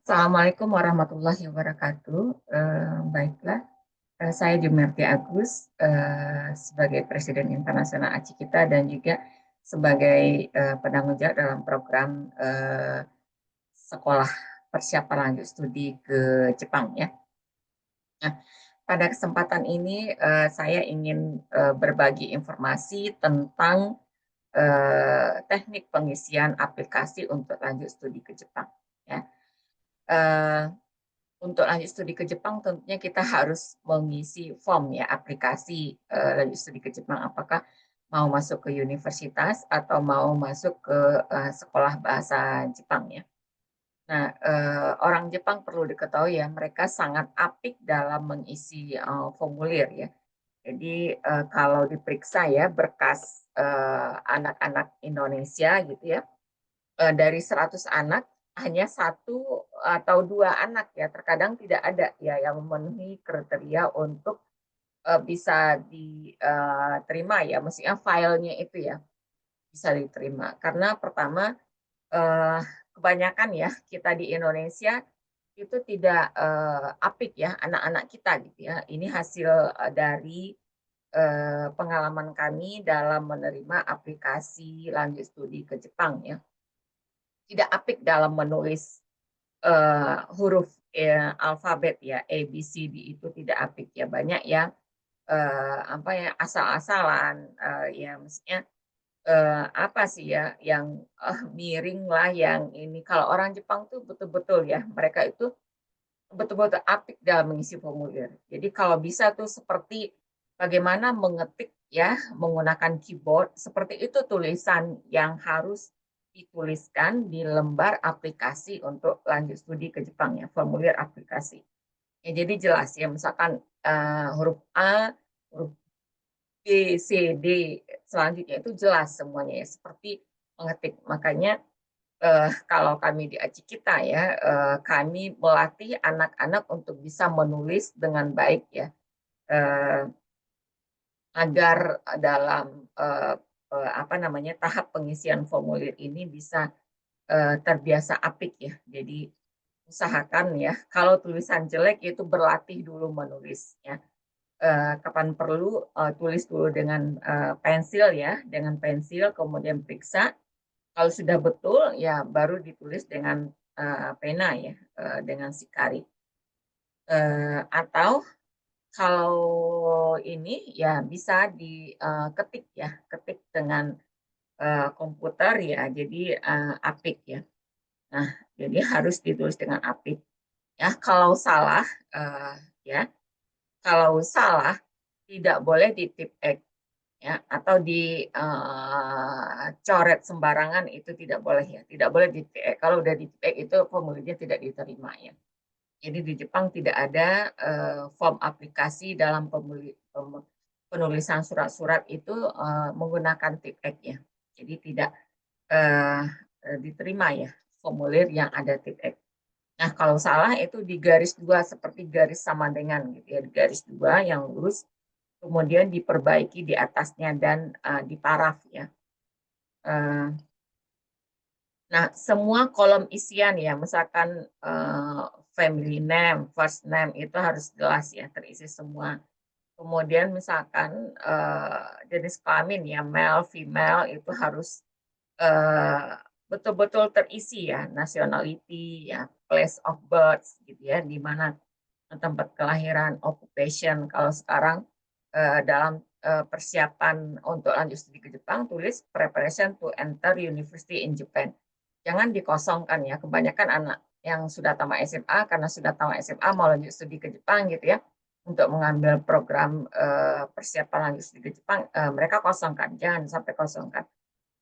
Assalamualaikum warahmatullahi wabarakatuh. Baiklah, saya Jumerti Agus sebagai Presiden Internasional Acikita dan juga sebagai penanggung jawab dalam program sekolah persiapan lanjut studi ke Jepang ya. Nah, pada kesempatan ini saya ingin berbagi informasi tentang teknik pengisian aplikasi untuk lanjut studi ke Jepang ya. Eh, untuk lanjut studi ke Jepang tentunya kita harus mengisi form ya aplikasi lanjut studi ke Jepang, apakah mau masuk ke universitas atau mau masuk ke sekolah bahasa Jepang ya. Nah, orang Jepang perlu diketahui ya, mereka sangat apik dalam mengisi formulir ya. Jadi kalau diperiksa ya berkas anak-anak Indonesia gitu ya, dari 100 anak hanya satu atau dua anak ya, terkadang tidak ada ya yang memenuhi kriteria untuk bisa diterima ya, mestinya filenya itu ya bisa diterima. Karena pertama eh, kebanyakan ya kita di Indonesia itu tidak apik ya anak-anak kita gitu ya. Ini hasil dari pengalaman kami dalam menerima aplikasi lanjut studi ke Jepang ya. Tidak apik dalam menulis huruf alfabet ya, A, B, C, D itu tidak apik ya. Banyak yang apa ya asal-asalan ya maksudnya apa sih ya yang miring lah yang ini. Kalau orang Jepang tuh betul-betul ya mereka itu betul-betul apik dalam mengisi formulir. Jadi kalau bisa tuh seperti bagaimana mengetik ya menggunakan keyboard, seperti itu tulisan yang harus dituliskan di lembar aplikasi untuk lanjut studi ke Jepang ya, formulir aplikasi. Ya, jadi jelas ya, misalkan huruf A, huruf B, C, D, selanjutnya itu jelas semuanya ya, seperti mengetik. Makanya kalau kami di ACI kita ya, kami melatih anak-anak untuk bisa menulis dengan baik ya, eh, agar dalam apa namanya tahap pengisian formulir ini bisa terbiasa apik ya. Jadi usahakan ya, kalau tulisan jelek itu berlatih dulu menulis ya. Kapan perlu tulis dulu dengan pensil ya, dengan pensil kemudian periksa. Kalau sudah betul, ya baru ditulis dengan pena ya, dengan sikari. Atau kalau ini ya bisa diketik ya, ketik dengan komputer ya, jadi apik ya. Nah, jadi harus ditulis dengan apik. Ya, kalau salah, uh, ya, kalau salah tidak boleh di tip X ya atau dicoret sembarangan itu tidak boleh ya, tidak boleh di kalau udah di itu formulirnya tidak diterima ya. Jadi di Jepang tidak ada form aplikasi dalam penulisan surat-surat itu menggunakan tip X ya. Jadi tidak uh, diterima ya formulir yang ada tip X. Nah, kalau salah itu di garis dua seperti garis sama dengan gitu ya, di garis dua yang lurus kemudian diperbaiki di atasnya dan di paraf ya. Nah, semua kolom isian ya, misalkan family name, first name itu harus jelas ya, terisi semua. Kemudian misalkan jenis kelamin ya, male, female itu harus betul-betul terisi ya, nationality ya, place of birth gitu ya, di mana tempat kelahiran, occupation. Kalau sekarang dalam persiapan untuk lanjut studi ke Jepang, tulis preparation to enter university in Japan. Jangan dikosongkan ya, kebanyakan anak yang sudah tamat SMA, karena sudah tamat SMA mau lanjut studi ke Jepang gitu ya, untuk mengambil program persiapan lanjut studi ke Jepang, mereka kosongkan, jangan sampai kosongkan.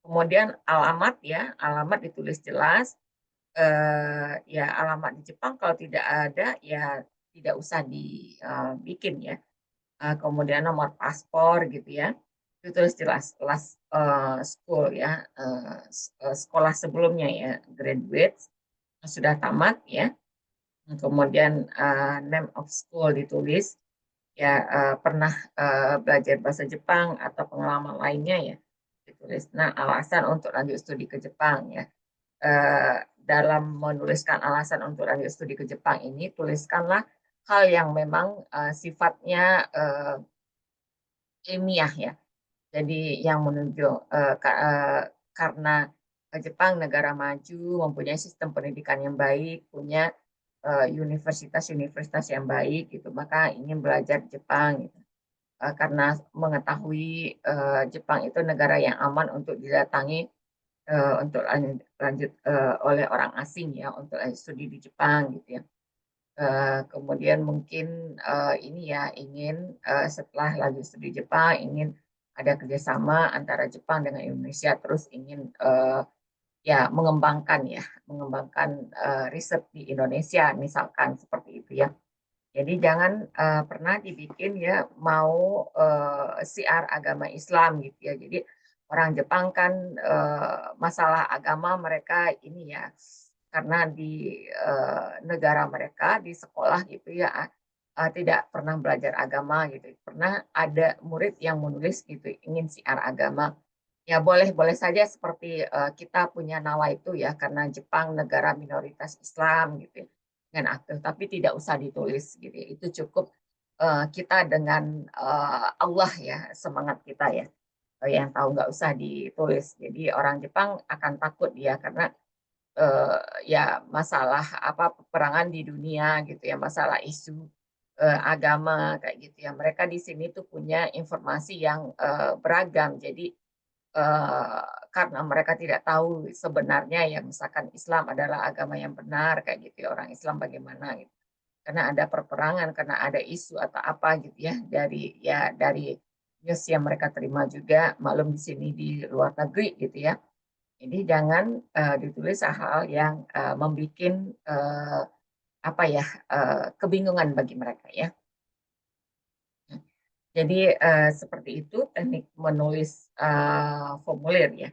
Kemudian alamat ya, alamat ditulis jelas, ya alamat di Jepang kalau tidak ada ya tidak usah dibikin ya. Kemudian nomor paspor gitu ya, itu terus jelas last school ya, sekolah sebelumnya ya, graduate sudah tamat ya. Kemudian name of school ditulis ya, pernah belajar bahasa Jepang atau pengalaman lainnya ya ditulis. Nah, alasan untuk lanjut studi ke Jepang ya, dalam menuliskan alasan untuk lanjut studi ke Jepang ini, tuliskanlah hal yang memang sifatnya ilmiah ya. Jadi yang menunjuk karena Jepang negara maju, mempunyai sistem pendidikan yang baik, punya universitas-universitas yang baik gitu, maka ingin belajar di Jepang gitu. Karena mengetahui Jepang itu negara yang aman untuk didatangi untuk lanjut oleh orang asing ya, untuk lanjut studi di Jepang gitu ya. Kemudian mungkin ini ya ingin setelah lanjut studi Jepang ingin ada kerjasama antara Jepang dengan Indonesia, terus ingin ya mengembangkan riset di Indonesia misalkan seperti itu ya. Jadi jangan pernah dibikin ya mau siar agama Islam gitu ya. Jadi orang Jepang kan masalah agama mereka ini ya karena di negara mereka di sekolah gitu ya tidak pernah belajar agama gitu. Pernah ada murid yang menulis gitu ingin siar agama. Ya boleh-boleh saja seperti kita punya nawa itu ya karena Jepang negara minoritas Islam gitu ya, dengan aktif, tapi tidak usah ditulis gitu ya. Itu cukup kita dengan Allah ya semangat kita ya. Yang tahu nggak usah ditulis. Jadi orang Jepang akan takut ya karena ya masalah apa peperangan di dunia gitu ya, masalah isu agama kayak gitu ya. Mereka di sini tuh punya informasi yang beragam. Jadi karena mereka tidak tahu sebenarnya ya misalkan Islam adalah agama yang benar kayak gitu ya, orang Islam bagaimana gitu. Karena ada perperangan, karena ada isu atau apa gitu ya dari news yang mereka terima juga, maklum di sini di luar negeri gitu ya. Jadi jangan ditulis hal-hal yang membuat apa ya kebingungan bagi mereka ya. Jadi seperti itu teknik menulis formulir ya.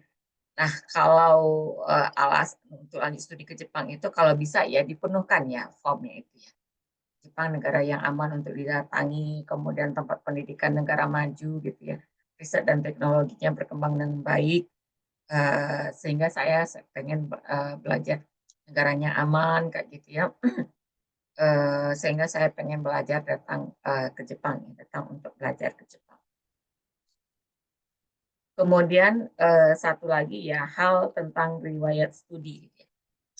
Nah, kalau alas untuk lanjut studi ke Jepang itu kalau bisa ya dipenuhkan ya formnya itu ya. Jepang negara yang aman untuk didatangi, kemudian tempat pendidikan negara maju gitu ya. Riset dan teknologinya berkembang dengan baik, sehingga saya pengen belajar negaranya aman kayak gitu ya. Sehingga saya pengen belajar datang ke Jepang, ya, datang untuk belajar ke Jepang. Kemudian satu lagi ya hal tentang riwayat studi. Gitu ya.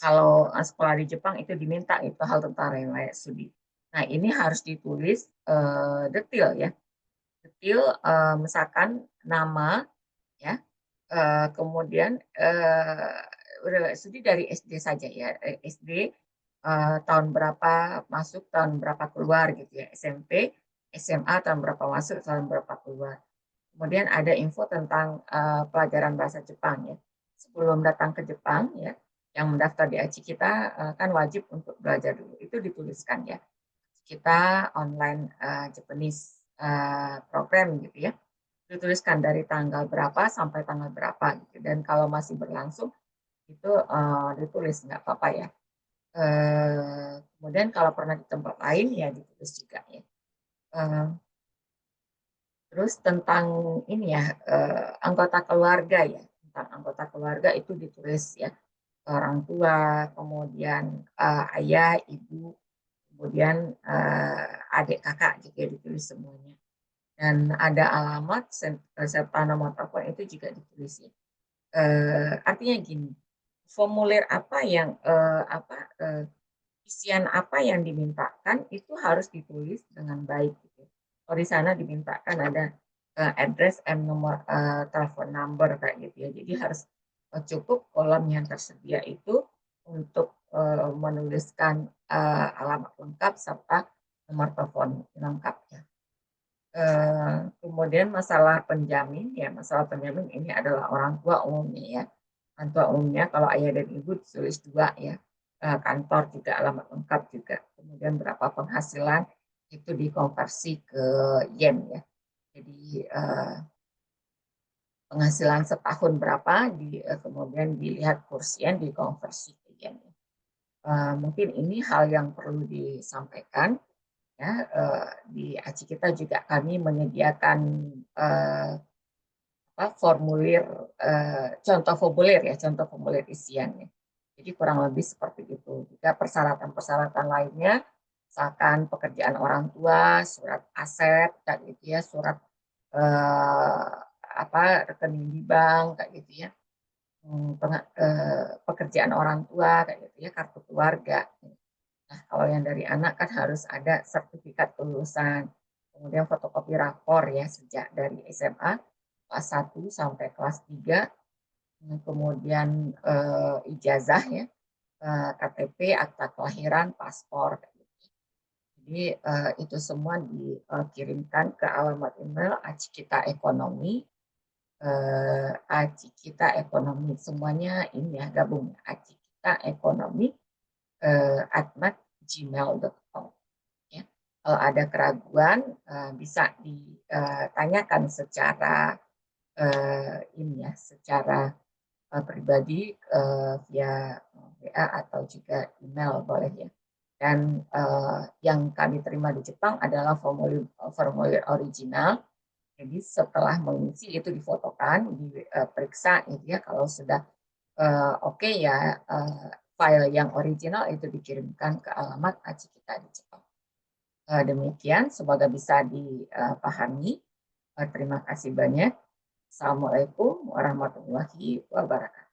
Kalau sekolah di Jepang itu diminta itu hal tentang riwayat studi. Nah ini harus ditulis detail ya, detail misalkan nama ya, kemudian riwayat studi dari SD saja ya, SD tahun berapa masuk, tahun berapa keluar gitu ya, SMP, SMA tahun berapa masuk, tahun berapa keluar. Kemudian ada info tentang pelajaran bahasa Jepang ya. Sebelum datang ke Jepang ya, yang mendaftar di ACI kita kan wajib untuk belajar dulu. Itu dituliskan ya. Kita online Japanese program gitu ya. Dituliskan dari tanggal berapa sampai tanggal berapa gitu. Dan kalau masih berlangsung itu ditulis nggak apa-apa ya. Kemudian kalau pernah di tempat lain ya ditulis juga ya. Terus tentang ini ya anggota keluarga ya, tentang anggota keluarga itu ditulis ya orang tua, kemudian ayah, ibu, kemudian adik kakak juga ditulis semuanya. Dan ada alamat serta nomor telepon itu juga ditulis ya. Artinya gini, formulir apa yang isian apa yang dimintakan itu harus ditulis dengan baik gitu. Kalau di sana dimintakan ada address and nomor telepon number kayak gitu ya. Jadi harus cukup kolom yang tersedia itu untuk menuliskan alamat lengkap serta nomor telepon lengkap ya. Kemudian masalah penjamin ya, masalah penjamin ini adalah orang tua umumnya ya. Orang tua umumnya kalau ayah dan ibu ditulis dua ya, kantor juga alamat lengkap juga. Kemudian berapa penghasilan itu dikonversi ke yen ya. Jadi penghasilan setahun berapa, kemudian dilihat kurs yen dikonversi ke yen. Mungkin ini hal yang perlu disampaikan ya. Di ACI kita juga kami menyediakan formulir contoh formulir ya, contoh formulir isiannya. Jadi kurang lebih seperti itu. Jika persyaratan-persyaratan lainnya, misalkan pekerjaan orang tua, surat aset, kayak gitu ya, surat eh, rekening di bank, kayak gitu ya, pekerjaan orang tua, kayak gitu ya, kartu keluarga. Nah, kalau yang dari anak kan harus ada sertifikat kelulusan, kemudian fotokopi rapor ya sejak dari SMA kelas 1 sampai kelas 3, kemudian ijazah ya, KTP, akta kelahiran, paspor. Jadi itu semua dikirimkan ke alamat email Acikita Ekonomi, Acikita Ekonomi semuanya ini ya gabung Acikita Ekonomi @gmail.com ya. Kalau ada keraguan bisa ditanyakan secara ini ya, secara pribadi via WA atau juga email boleh ya. Dan yang kami terima di Jepang adalah formulir formulir original. Jadi setelah mengisi itu difotokan, diperiksa gitu ya. Kalau sudah oke ya, file yang original itu dikirimkan ke alamat aci kita di Jepang. Demikian, semoga bisa dipahami. Terima kasih banyak. Assalamualaikum warahmatullahi wabarakatuh.